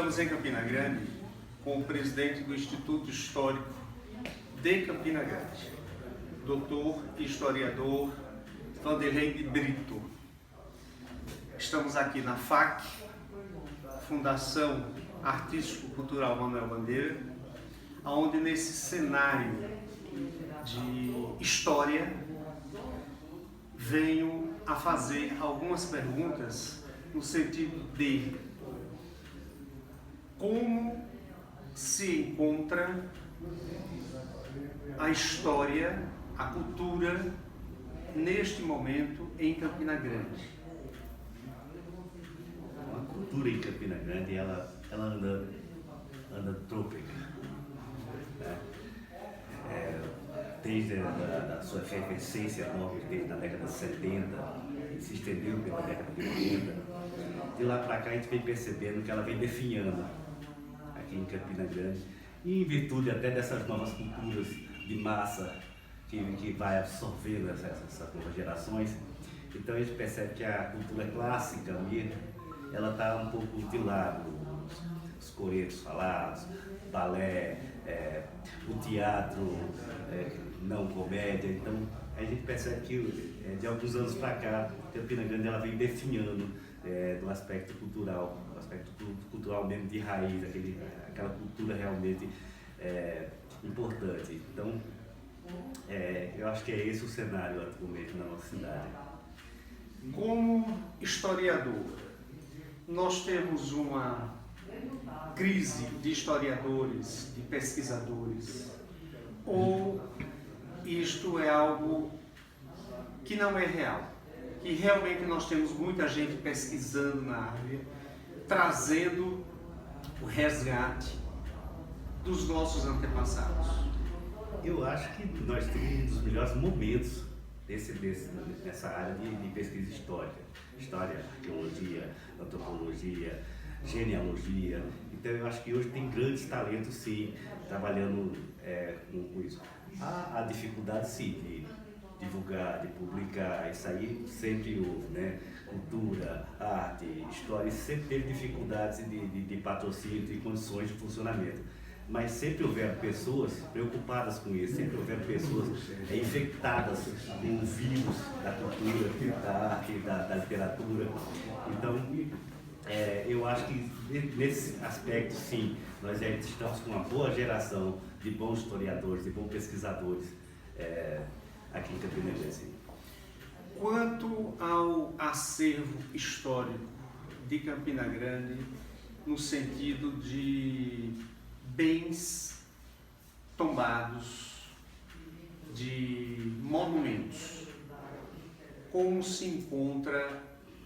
Estamos em Campina Grande com o presidente do Instituto Histórico de Campina Grande, doutor e historiador Vanderlei de Brito. Estamos aqui na FAC, Fundação Artístico-Cultural Manuel Bandeira, onde nesse cenário de história venho a fazer algumas perguntas no sentido de como se encontra a história, a cultura neste momento em Campina Grande. A cultura em Campina Grande ela anda trôpega, né? Desde a sua efervescência enorme, desde a década de 70, se estendeu pela década de 80. De lá para cá a gente vem percebendo que ela vem definhando aqui em Campina Grande, e em virtude até dessas novas culturas de massa que vai absorvendo essas novas gerações. Então a gente percebe que a cultura clássica mesmo, ela está um pouco de lado, os coretos falados, balé, o teatro, não comédia. Então a gente percebe que de alguns anos para cá, Campina Grande ela vem definhando do aspecto cultural, do aspecto cultural mesmo de raiz, aquela cultura realmente importante. Então eu acho que é esse o cenário atualmente na nossa cidade. Como historiador, nós temos uma crise de historiadores, de pesquisadores, ou isto é algo que não é real? Que realmente nós temos muita gente pesquisando na área, trazendo o resgate dos nossos antepassados. Eu acho que nós temos um dos melhores momentos nessa área de pesquisa histórica. História, arqueologia, antropologia, genealogia. Então eu acho que hoje tem grandes talentos sim, trabalhando com isso. Há a dificuldade sim de divulgar, de publicar, isso aí sempre houve, né? Cultura, arte, história, sempre teve dificuldades de patrocínio, de condições de funcionamento. Mas sempre houveram pessoas preocupadas com isso, sempre houveram pessoas infectadas com o vírus da cultura, da arte, da literatura. Então, eu acho que nesse aspecto, sim, nós estamos com uma boa geração de bons historiadores, de bons pesquisadores aqui em Campina Grande. Quanto ao acervo histórico de Campina Grande, no sentido de bens tombados, de monumentos, como se encontra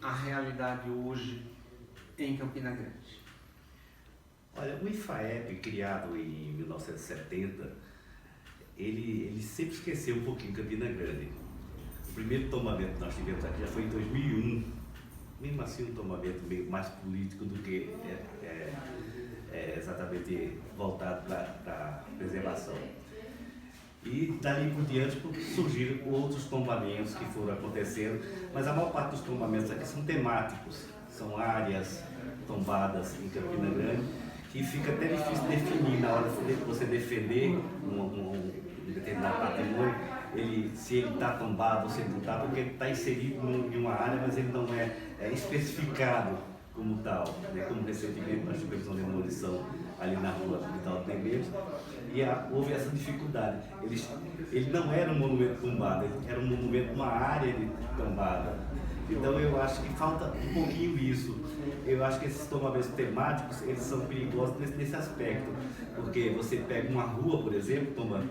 a realidade hoje em Campina Grande? Olha, o IFAEP, criado em 1970, ele sempre esqueceu um pouquinho Campina Grande. O primeiro tombamento que nós tivemos aqui já foi em 2001, mesmo assim um tombamento meio mais político do que exatamente voltado para a preservação. E dali por diante surgiram outros tombamentos que foram acontecendo, mas a maior parte dos tombamentos aqui são temáticos, são áreas tombadas em Campina Grande, que fica até difícil definir na hora de você defender um determinado patrimônio, se ele está tombado ou se ele não está, porque ele está inserido em uma área, mas ele não é especificado como tal, né? Como recentemente nós tivemos uma demolição ali na rua Vital Temeiro, e houve essa dificuldade. Ele não era um monumento tombado, ele era um monumento numa área tombada. Então eu acho que falta um pouquinho isso. Eu acho que esses tombamentos temáticos, eles são perigosos nesse aspecto, porque você pega uma rua, por exemplo, tomba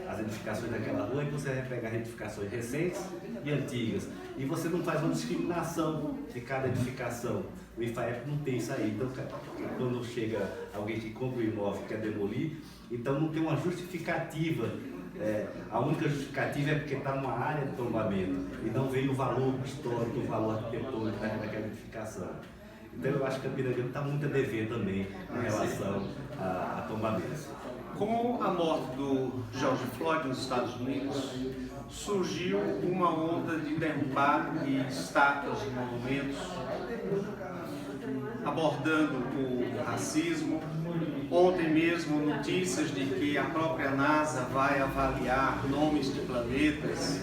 as edificações daquela rua, e você vai pegar edificações recentes e antigas, e você não faz uma discriminação de cada edificação. O IFAEP não tem isso aí. Então, quando chega alguém que compra o imóvel e quer demolir, então não tem uma justificativa. A única justificativa é porque está numa área de tombamento e não veio o valor histórico, o valor arquitetônico daquela edificação. Então eu acho que a Campina Grande está muito a dever também em relação a tombamentos. Com a morte do George Floyd nos Estados Unidos, surgiu uma onda de derrubar de estátuas e monumentos a abordando o racismo. Ontem mesmo, notícias de que a própria NASA vai avaliar nomes de planetas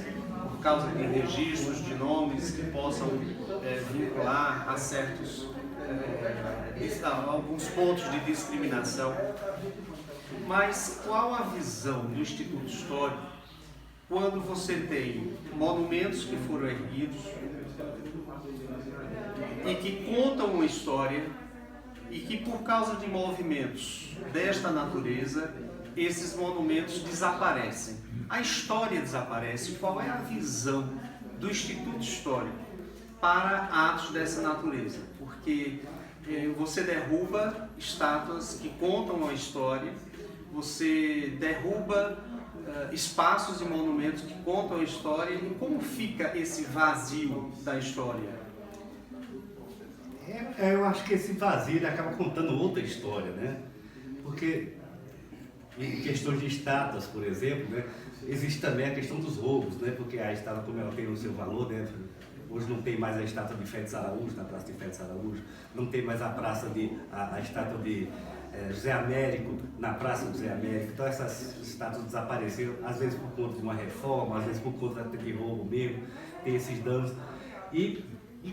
por causa de registros de nomes que possam vincular a certos alguns pontos de discriminação. Mas qual a visão do Instituto Histórico quando você tem monumentos que foram erguidos e que contam uma história e que, por causa de movimentos desta natureza, esses monumentos desaparecem? A história desaparece. Qual é a visão do Instituto Histórico para atos dessa natureza? Porque você derruba estátuas que contam a história, você derruba espaços e monumentos que contam a história. E como fica esse vazio da história? Eu acho que esse vazio ele acaba contando outra história, né? Porque em questões de estátuas, por exemplo, né, existe também a questão dos roubos, né? Porque a estátua, como ela tem o seu valor, né? Hoje não tem mais a estátua de Félix Araújo, na Praça de Félix Araújo, não tem mais a estátua de José Américo, na Praça do José Américo. Então essas estátuas desapareceram, às vezes por conta de uma reforma, às vezes por conta de roubo mesmo, tem esses danos. E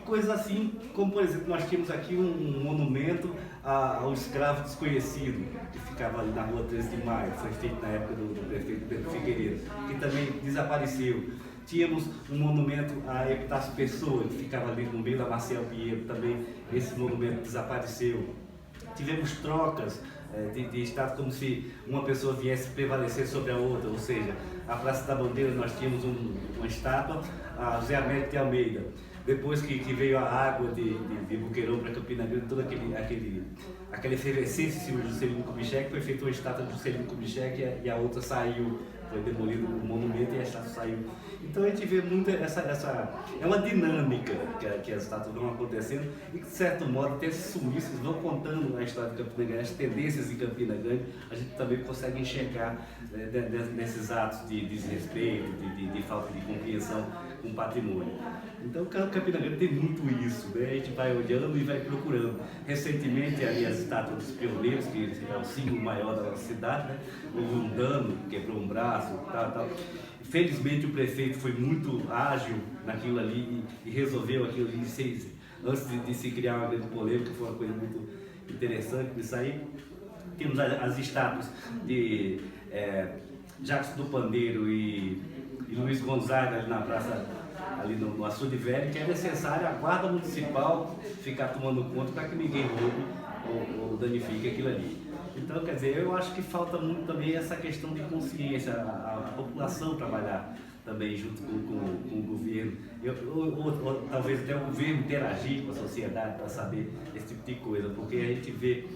coisas assim, como por exemplo, nós tínhamos aqui um monumento ao escravo desconhecido, que ficava ali na rua 13 de Maio, foi feito na época do prefeito Pedro Figueiredo, que também desapareceu. Tínhamos um monumento a Epitácio Pessoa, que ficava ali no meio da Marcel Pinheiro, também esse monumento desapareceu. Tivemos trocas de estátua, como se uma pessoa viesse prevalecer sobre a outra, ou seja, a Praça da Bandeira nós tínhamos uma estátua a José Américo de Almeida. Depois que veio a água de Boqueirão para Campina Grande, toda aquela efervescência em cima de Juscelino Kubitschek, foi feita uma estátua de Juscelino Kubitschek e a outra saiu, foi demolido o monumento e a estátua saiu. Então a gente vê muito é uma dinâmica que as estátuas vão acontecendo e que, de certo modo, até esses sumiços vão contando a história de Campina Grande, as tendências em Campina Grande, a gente também consegue enxergar nesses atos de desrespeito, de falta de compreensão com o patrimônio. Então Campina Grande tem muito isso, né? A gente vai olhando e vai procurando. Recentemente ali as estátuas dos pioneiros, que é o símbolo maior da nossa cidade, né? Houve um dano, quebrou um braço, tal. Felizmente o prefeito foi muito ágil naquilo ali e resolveu aquilo ali antes de se criar uma grande polêmica. Foi uma coisa muito interessante isso aí. Temos as estátuas de Jacques do Pandeiro e Luiz Gonzaga ali na praça, ali no Açude Velho, que é necessário a guarda municipal ficar tomando conta para que ninguém roube ou danifique aquilo ali. Então, quer dizer, eu acho que falta muito também essa questão de consciência, a população trabalhar também junto com o governo, ou talvez até o governo interagir com a sociedade para saber esse tipo de coisa, porque a gente vê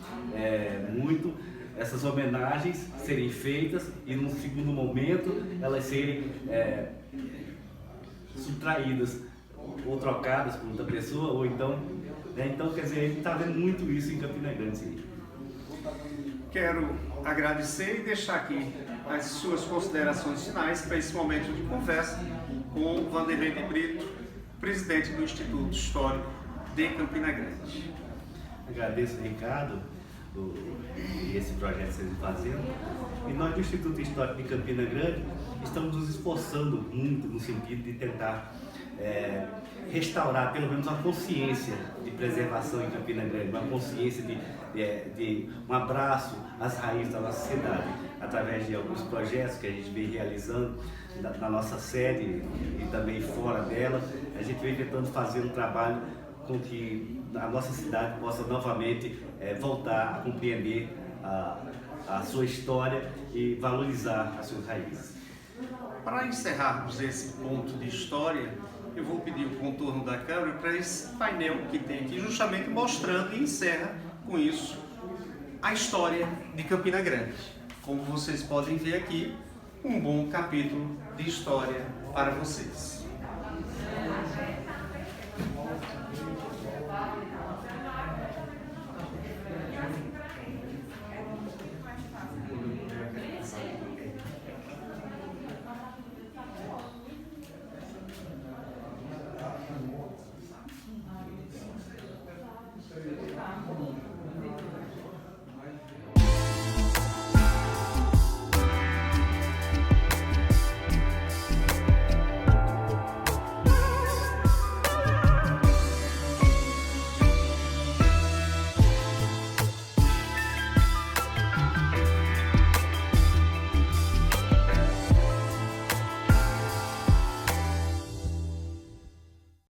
muito essas homenagens serem feitas e num segundo momento elas serem subtraídas ou trocadas por outra pessoa, ou então, então quer dizer, a gente está vendo muito isso em Campina Grande. Sim. Quero agradecer e deixar aqui as suas considerações finais para esse momento de conversa com Vanderlei de Brito, presidente do Instituto Histórico de Campina Grande. Agradeço, Ricardo, esse projeto que vocês estão fazendo. E nós do Instituto Histórico de Campina Grande estamos nos esforçando muito no sentido de tentar restaurar pelo menos a consciência de preservação em Campina Grande, uma consciência de um abraço às raízes da nossa cidade, através de alguns projetos que a gente vem realizando na nossa sede e também fora dela. A gente vem tentando fazer um trabalho com que a nossa cidade possa novamente voltar a compreender a sua história e valorizar as suas raízes. Para encerrarmos esse ponto de história, eu vou pedir o contorno da câmera para esse painel que tem aqui, justamente mostrando, e encerra com isso a história de Campina Grande. Como vocês podem ver aqui, um bom capítulo de história para vocês.